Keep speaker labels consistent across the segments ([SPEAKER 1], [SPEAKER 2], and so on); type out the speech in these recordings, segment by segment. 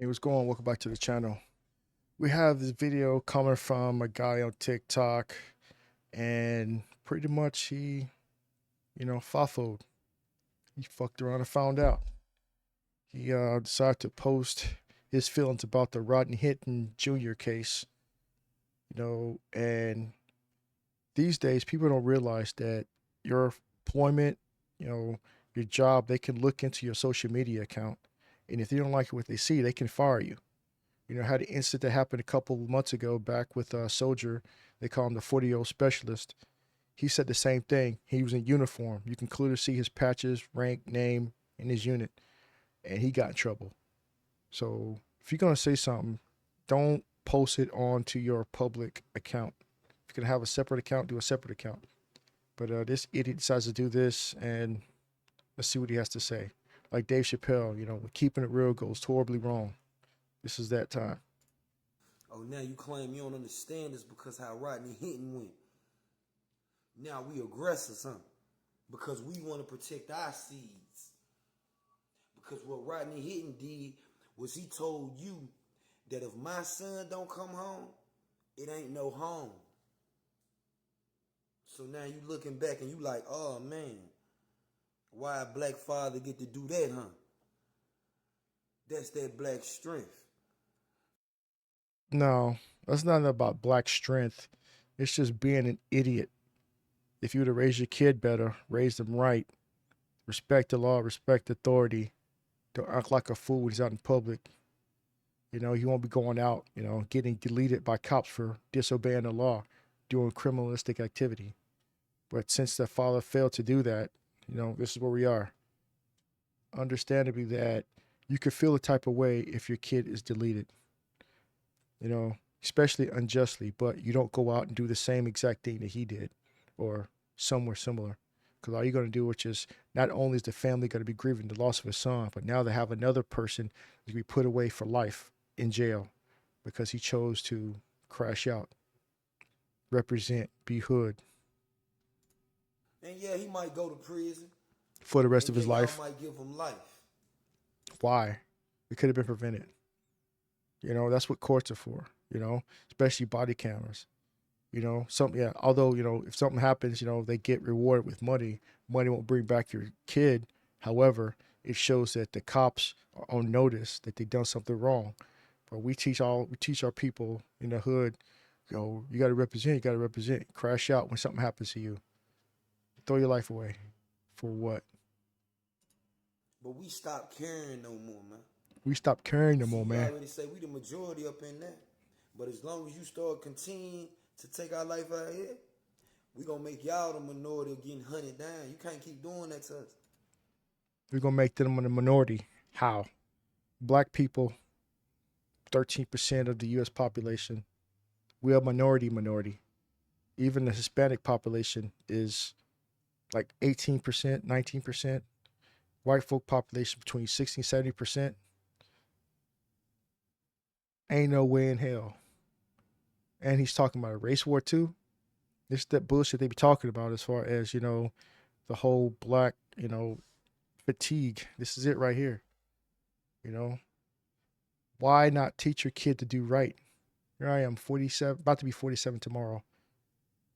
[SPEAKER 1] Hey, what's going on? Welcome back to the channel. We have this video coming from a guy on TikTok, and pretty much he faffled. He fucked around and found out. He decided to post his feelings about the Rodney Hinton Jr. case, and these days people don't realize that your employment, you know, your job, they can look into your social media account, and if they don't like what they see, they can fire you. Had an incident that happened a couple of months ago back with a soldier. They call him the 40-year-old specialist. He said the same thing. He was in uniform. You can clearly see his patches, rank, name, in his unit, and he got in trouble. So if you're gonna say something, don't post it onto your public account. If you're gonna have a separate account, do a separate account. But this idiot decides to do this, and let's see what he has to say. Like Dave Chappelle, keeping it real goes horribly wrong. This is that time.
[SPEAKER 2] Oh, now you claim you don't understand this because how Rodney Hinton went. Now we aggressors, huh? Because we want to protect our seeds. Because what Rodney Hinton did was he told you that if my son don't come home, it ain't no home. So now you looking back and you like, oh man, why a black father get to do that, huh? That's that black strength.
[SPEAKER 1] No, that's not about black strength. It's just being an idiot. If you were to raise your kid better, raise them right, respect the law, respect authority, don't act like a fool when he's out in public. He won't be going out, getting deleted by cops for disobeying the law, doing criminalistic activity. But since the father failed to do that, this is where we are. Understandably, that you could feel a type of way if your kid is deleted. Especially unjustly, but you don't go out and do the same exact thing that he did or somewhere similar. Because all you're going to do, which is not only is the family going to be grieving the loss of a son, but now they have another person to be put away for life in jail because he chose to crash out, represent, be hood
[SPEAKER 2] And yeah, he might go to prison.
[SPEAKER 1] for the rest
[SPEAKER 2] And
[SPEAKER 1] of
[SPEAKER 2] yeah,
[SPEAKER 1] his
[SPEAKER 2] y'all
[SPEAKER 1] life.
[SPEAKER 2] might give him life.
[SPEAKER 1] Why? It could have been prevented. That's what courts are for, especially body cameras. Although, if something happens, they get rewarded with money. Money won't bring back your kid. However, it shows that the cops are on notice that they done something wrong. But we teach our people in the hood, you gotta represent. Crash out when something happens to you. Throw your life away. For what?
[SPEAKER 2] But we stop caring no more, man.
[SPEAKER 1] We stop caring no
[SPEAKER 2] See,
[SPEAKER 1] more,
[SPEAKER 2] we
[SPEAKER 1] man.
[SPEAKER 2] already say we the majority up in there. But as long as you start continuing to take our life out here, we gonna make y'all the minority of getting hunted down. You can't keep doing that to us.
[SPEAKER 1] We're gonna make them a minority. How? Black people, 13% of the US population. We are minority. Even the Hispanic population is like 18%, 19%. White folk population between 60 and 70%. Ain't no way in hell. And he's talking about a race war too. This is that bullshit they be talking about as far as, the whole black, fatigue. This is it right here. You know, why not teach your kid to do right? Here I am, 47, about to be 47 tomorrow.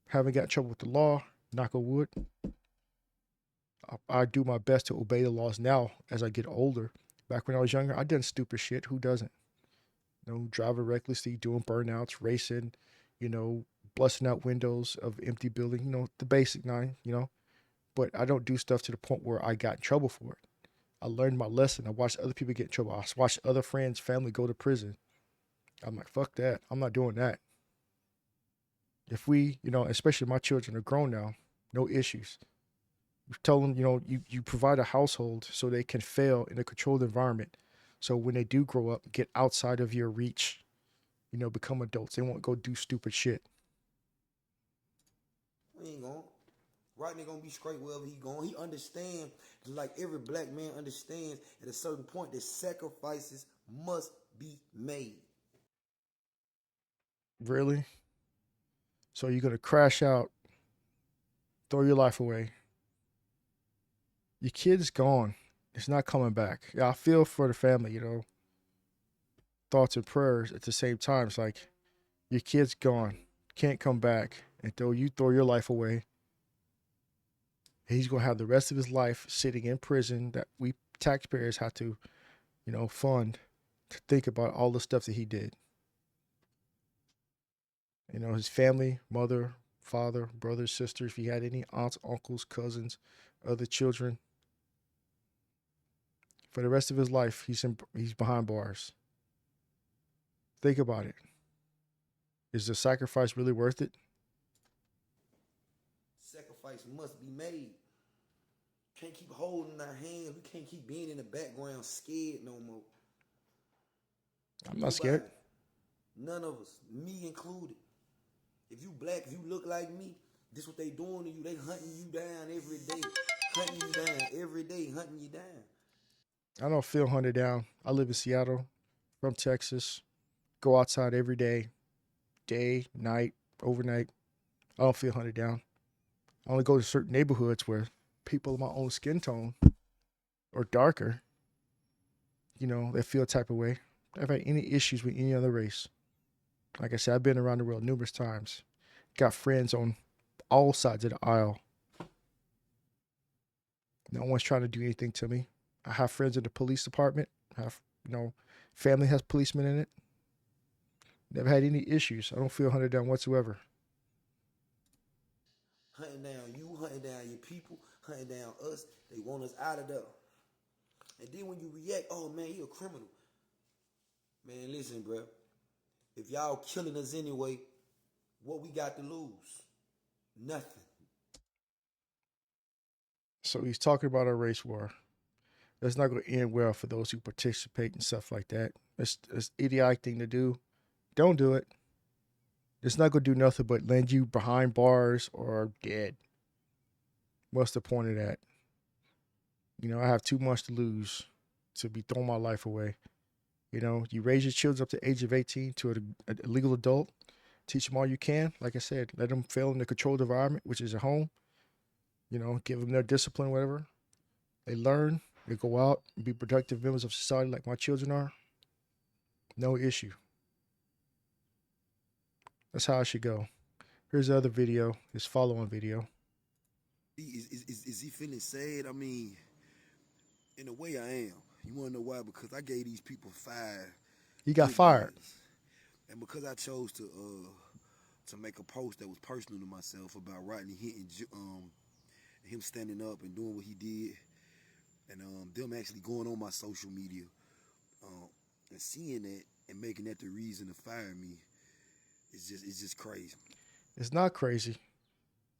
[SPEAKER 1] Haven't got in trouble with the law, knock on wood. I do my best to obey the laws now as I get older. Back when I was younger, I done stupid shit. Who doesn't? Driving recklessly, doing burnouts, racing, busting out windows of empty building, the basic nine, But I don't do stuff to the point where I got in trouble for it. I learned my lesson. I watched other people get in trouble. I watched other friends, family go to prison. I'm like, fuck that. I'm not doing that. If we, especially my children are grown now, no issues. Tell them, you provide a household so they can fail in a controlled environment. So when they do grow up, get outside of your reach, become adults. They won't go do stupid shit.
[SPEAKER 2] We ain't going. Rodney gonna be straight wherever he going. He understand, like every black man understands at a certain point that sacrifices must be made.
[SPEAKER 1] Really? So you're gonna crash out, throw your life away. Your kid's gone. It's not coming back. Yeah, I feel for the family, thoughts and prayers at the same time. It's like your kid's gone, can't come back, and you throw your life away. He's gonna have the rest of his life sitting in prison that we taxpayers have to, fund to think about all the stuff that he did. His family, mother, father, brothers, sisters, if he had any aunts, uncles, cousins, other children. For the rest of his life, he's behind bars. Think about it. Is the sacrifice really worth it?
[SPEAKER 2] Sacrifice must be made. Can't keep holding our hands. We can't keep being in the background scared no more.
[SPEAKER 1] I'm not scared.
[SPEAKER 2] None of us, me included. If you black, if you look like me, this what they doing to you. They hunting you down every day. Hunting you down every day, hunting you down.
[SPEAKER 1] I don't feel hunted down. I live in Seattle, from Texas. Go outside every day, night, overnight. I don't feel hunted down. I only go to certain neighborhoods where people of my own skin tone or darker, they feel a type of way. I've had any issues with any other race. Like I said, I've been around the world numerous times. Got friends on all sides of the aisle. No one's trying to do anything to me. I have friends in the police department. I have, family has policemen in it. Never had any issues. I don't feel hunted down whatsoever.
[SPEAKER 2] Hunting down you, hunting down your people, hunting down us. They want us out of there. And then when you react, oh man, you a criminal. Man, listen, bro. If y'all killing us anyway, what we got to lose? Nothing.
[SPEAKER 1] So he's talking about a race war. That's not going to end well for those who participate and stuff like that. It's idiotic thing to do. Don't do it. It's not going to do nothing but land you behind bars or dead. What's the point of that? I have too much to lose to be throwing my life away. You raise your children up to the age of 18 to a legal adult. Teach them all you can. Like I said, let them fail in the controlled environment, which is at home. Give them their discipline, whatever. They learn. They go out and be productive members of society like my children are. No issue. That's how it should go. Here's the other video, this follow-on video.
[SPEAKER 2] Is he feeling sad? I mean, in a way I am. You want to know why? Because I gave these people 5.
[SPEAKER 1] He got fired.
[SPEAKER 2] Years. And because I chose to make a post that was personal to myself about Rodney hitting him standing up and doing what he did, and them actually going on my social media and seeing that and making that the reason to fire me, it's just crazy.
[SPEAKER 1] It's not crazy.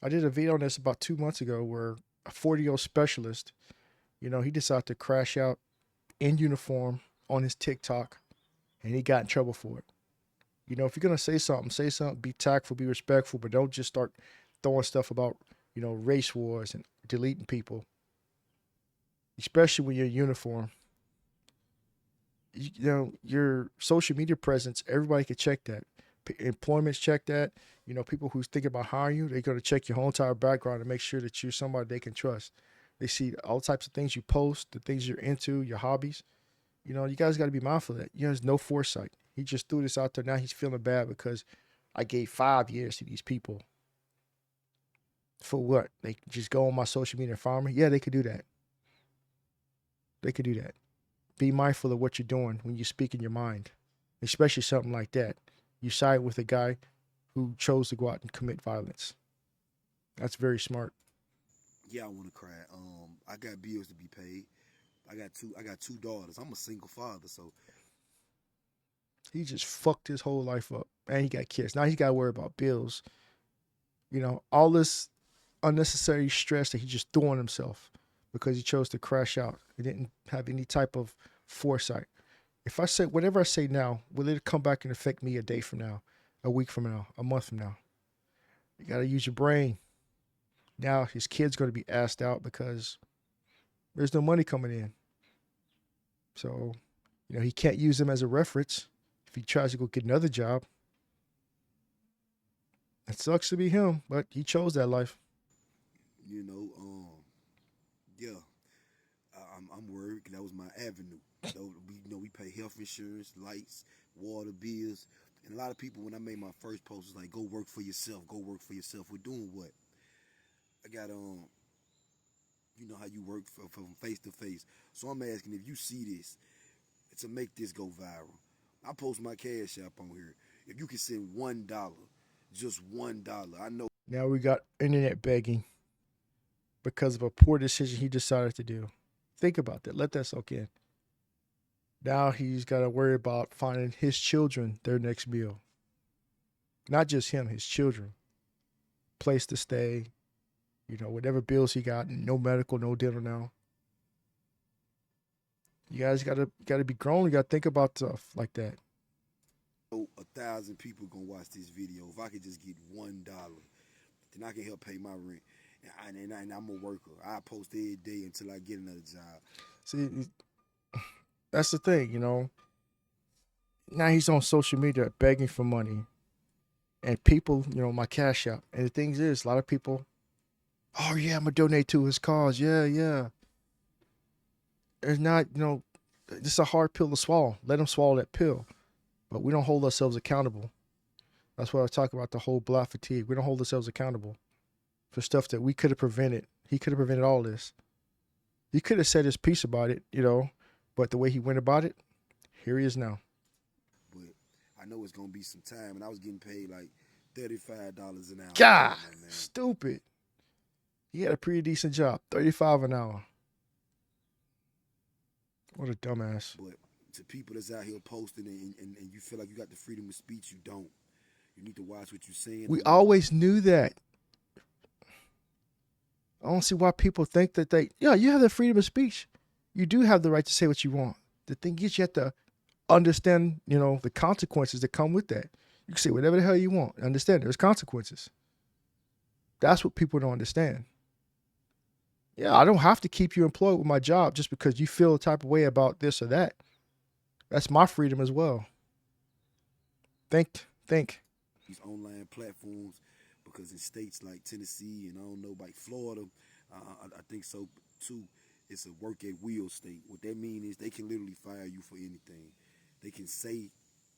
[SPEAKER 1] I did a video on this about 2 months ago where a 40-year-old specialist, he decided to crash out in uniform on his TikTok, and he got in trouble for it. If you're going to say something, be tactful, be respectful, but don't just start throwing stuff about, race wars and deleting people, especially when you're in uniform. Your social media presence, everybody can check that. Employments check that. People who's thinking about hiring you, they're going to check your whole entire background and make sure that you're somebody they can trust. They see all types of things you post, the things you're into, your hobbies. You guys got to be mindful of that. There's no foresight. He just threw this out there. Now he's feeling bad because I gave 5 years to these people. For what? They just go on my social media and fire me? Yeah, they could do that. They could do that. Be mindful of what you're doing when you speak in your mind, especially something like that. You side with a guy who chose to go out and commit violence. That's very smart.
[SPEAKER 2] Yeah, I want to cry. I got bills to be paid. I got two daughters. I'm a single father, so
[SPEAKER 1] he just fucked his whole life up. And he got kids. Now he's got to worry about bills. All this unnecessary stress that he just threw on himself because he chose to crash out. He didn't have any type of foresight. If I say whatever I say now, will it come back and affect me a day from now, a week from now, a month from now? You got to use your brain. Now his kid's going to be asked out because there's no money coming in. So, he can't use him as a reference if he tries to go get another job. It sucks to be him, but he chose that life.
[SPEAKER 2] Yeah, I'm worried. That was my avenue. We pay health insurance, lights, water bills, and a lot of people. When I made my first post, was like, "Go work for yourself. Go work for yourself." We're doing what? I got you know how you work from face to face. So I'm asking if you see this to make this go viral. I post my cash app on here. If you can send $1, just $1, I know.
[SPEAKER 1] Now we got internet begging because of a poor decision he decided to do. Think about that. Let that soak in. Now he's got to worry about finding his children their next meal. Not just him, his children. Place to stay, whatever bills he got, no medical, no dental now. You guys gotta be grown. You gotta think about stuff like that.
[SPEAKER 2] 1,000 people gonna watch this video. If I could just get $1, then I can help pay my rent. And I'm a worker. I post every day until I get another job.
[SPEAKER 1] See, that's the thing, Now he's on social media begging for money, and people, my cash app. And the thing is, a lot of people, oh yeah, I'm gonna donate to his cause. Yeah, yeah. It's not, this is a hard pill to swallow. Let him swallow that pill. But we don't hold ourselves accountable. That's why I talk about the whole black fatigue. We don't hold ourselves accountable for stuff that we could have prevented. He could have prevented all this. He could have said his piece about it, but the way he went about it, here he is now.
[SPEAKER 2] But I know it's gonna be some time, and I was getting paid like $35 an hour.
[SPEAKER 1] God, stupid. He had a pretty decent job, $35 an hour. What a dumbass.
[SPEAKER 2] But to people that's out here posting and you feel like you got the freedom of speech, you don't. You need to watch what you're saying.
[SPEAKER 1] We always knew that. I don't see why people think that you have the freedom of speech. You do have the right to say what you want. The thing is, you have to understand, the consequences that come with that. You can say whatever the hell you want. Understand there's consequences. That's what people don't understand. Yeah, I don't have to keep you employed with my job just because you feel a type of way about this or that. That's my freedom as well. Think.
[SPEAKER 2] These online platforms, because in states like Tennessee and I don't know, like Florida, I think so too, it's a work at will state. What that means is they can literally fire you for anything. They can say,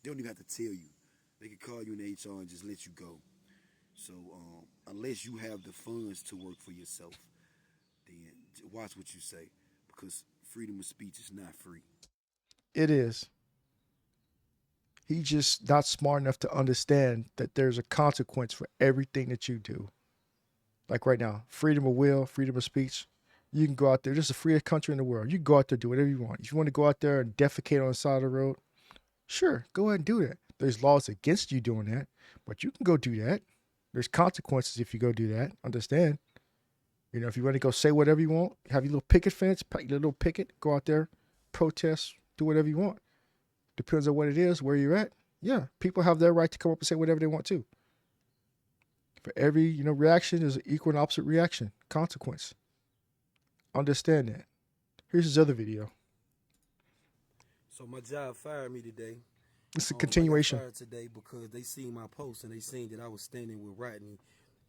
[SPEAKER 2] they don't even have to tell you. They can call you in HR and just let you go. So unless you have the funds to work for yourself, then watch what you say, because freedom of speech is not free.
[SPEAKER 1] It is. He's just not smart enough to understand that there's a consequence for everything that you do. Like right now, freedom of will, freedom of speech. You can go out there. This is the freest country in the world. You can go out there, do whatever you want. If you want to go out there and defecate on the side of the road, sure, go ahead and do that. There's laws against you doing that, but you can go do that. There's consequences if you go do that. Understand? If you want to go say whatever you want, have your little picket fence, your little picket, go out there, protest, do whatever you want. Depends on what it is, where you're at. Yeah, people have their right to come up and say whatever they want to. For every, reaction, there's an equal and opposite reaction, consequence. Understand that. Here's his other video.
[SPEAKER 2] So my job fired me today.
[SPEAKER 1] It's a continuation.
[SPEAKER 2] I got fired today because they seen my post and they seen that I was standing with Rodney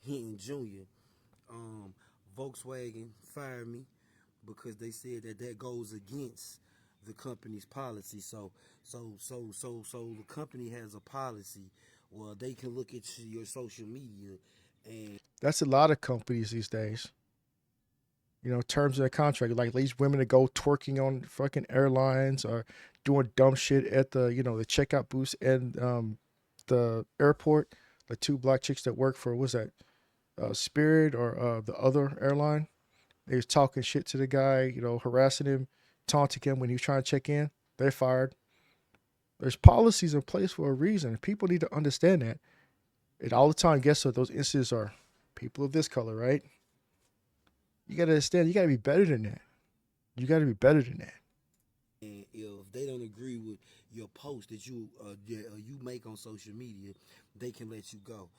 [SPEAKER 2] Hinton Jr. Volkswagen fired me because they said that goes against the company's policy. So the company has a policy where they can look at your social media, and
[SPEAKER 1] that's a lot of companies these days. Terms of the contract, like these women that go twerking on fucking airlines or doing dumb shit at the, the checkout booths and the airport. The two black chicks that work for, what's that, Spirit or the other airline. They was talking shit to the guy, harassing him, taunting him when he was trying to check in. They're fired. There's policies in place for a reason. People need to understand that. And all the time, guess what? Those instances are people of this color, right? You got to understand, you got to be better than that. You got to be better than that.
[SPEAKER 2] And if they don't agree with your post that you make on social media, they can let you go.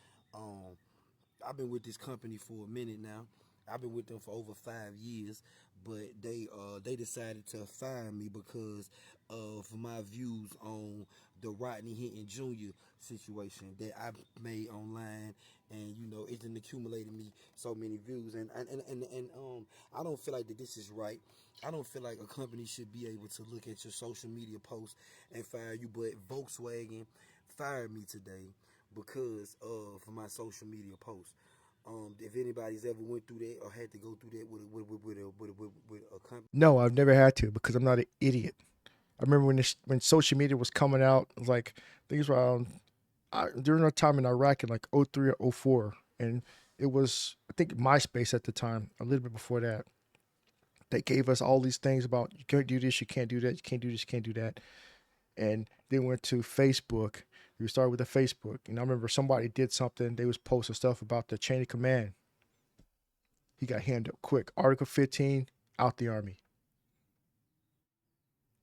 [SPEAKER 2] I've been with this company for a minute now. I've been with them for over 5 years, but they decided to fire me because of my views on the Rodney Hinton Jr. situation that I made online, and it didn't accumulated me so many views, and I don't feel like that this is right. I don't feel like a company should be able to look at your social media posts and fire you, but Volkswagen fired me today because of my social media posts. If anybody's ever went through that or had to go through that with a company.
[SPEAKER 1] No, I've never had to because I'm not an idiot. I remember when social media was coming out, like I think it was around during our time in Iraq in like '03 or '04, and it was I think MySpace at the time, a little bit before that. They gave us all these things about you can't do this, you can't do that, you can't do this, you can't do that, and then went to Facebook. We started with the Facebook, and I remember somebody did something. They was posting stuff about the chain of command. He got handed up quick. Article 15, out the army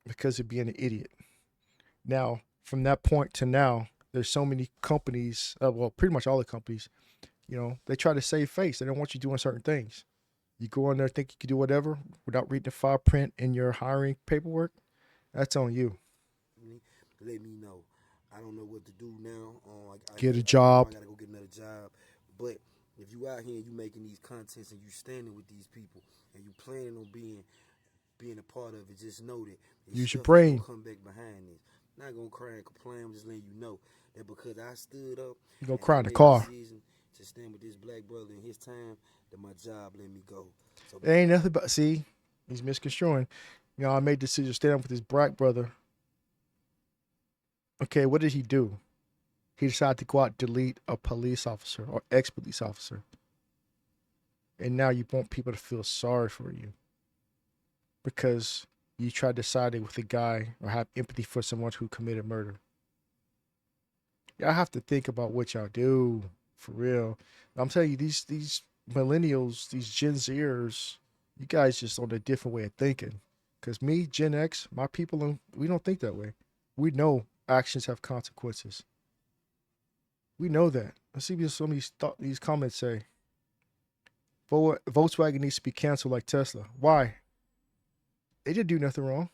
[SPEAKER 1] because of being an idiot. Now, from that point to now, there's so many companies, well, pretty much all the companies, they try to save face. They don't want you doing certain things. You go in there, think you can do whatever without reading the fine print in your hiring paperwork. That's on you.
[SPEAKER 2] Let me know. I don't know what to do now.
[SPEAKER 1] Get a job.
[SPEAKER 2] I gotta go get another job. But if you out here and you making these contents and you standing with these people and you planning on being a part of it, just know that
[SPEAKER 1] use your brain.
[SPEAKER 2] Come back behind this. Not gonna cry and complain. I'm just letting you know that because I stood up,
[SPEAKER 1] you gonna cry in the car.
[SPEAKER 2] To stand with this black brother in his time, that my job let me go. So
[SPEAKER 1] it ain't nothing but see, he's misconstruing. I made the decision to stand up with this black brother. Okay, what did he do? He decided to go out and delete a police officer or ex-police officer. And now you want people to feel sorry for you because you tried to side with a guy or have empathy for someone who committed murder. Y'all have to think about what y'all do, for real. I'm telling you, these millennials, these Gen Zers, you guys just on a different way of thinking. Because me, Gen X, my people, we don't think that way. We know actions have consequences. We know that. Let's see what some of these comments say. Volkswagen needs to be canceled like Tesla. Why? They didn't do nothing wrong.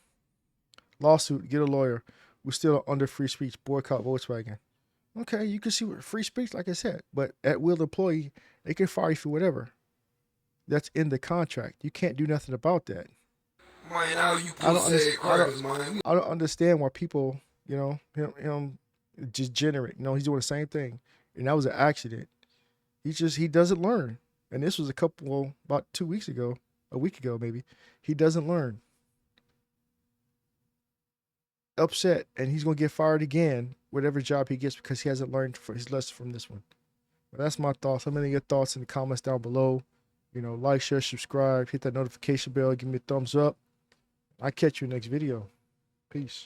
[SPEAKER 1] Lawsuit, get a lawyer. We're still under free speech. Boycott Volkswagen. Okay, you can see what free speech, like I said, but at will employee, they can fire you for whatever. That's in the contract. You can't do nothing about that.
[SPEAKER 2] Man, I
[SPEAKER 1] don't understand why people, him just generate. He's doing the same thing, and that was an accident. He doesn't learn. And this was about 2 weeks ago, a week ago maybe. He doesn't learn. Upset, and he's gonna get fired again, whatever job he gets, because he hasn't learned his lesson from this one. But that's my thoughts. Let me know your thoughts in the comments down below. Like, share, subscribe, hit that notification bell, give me a thumbs up. I'll catch you next video. Peace.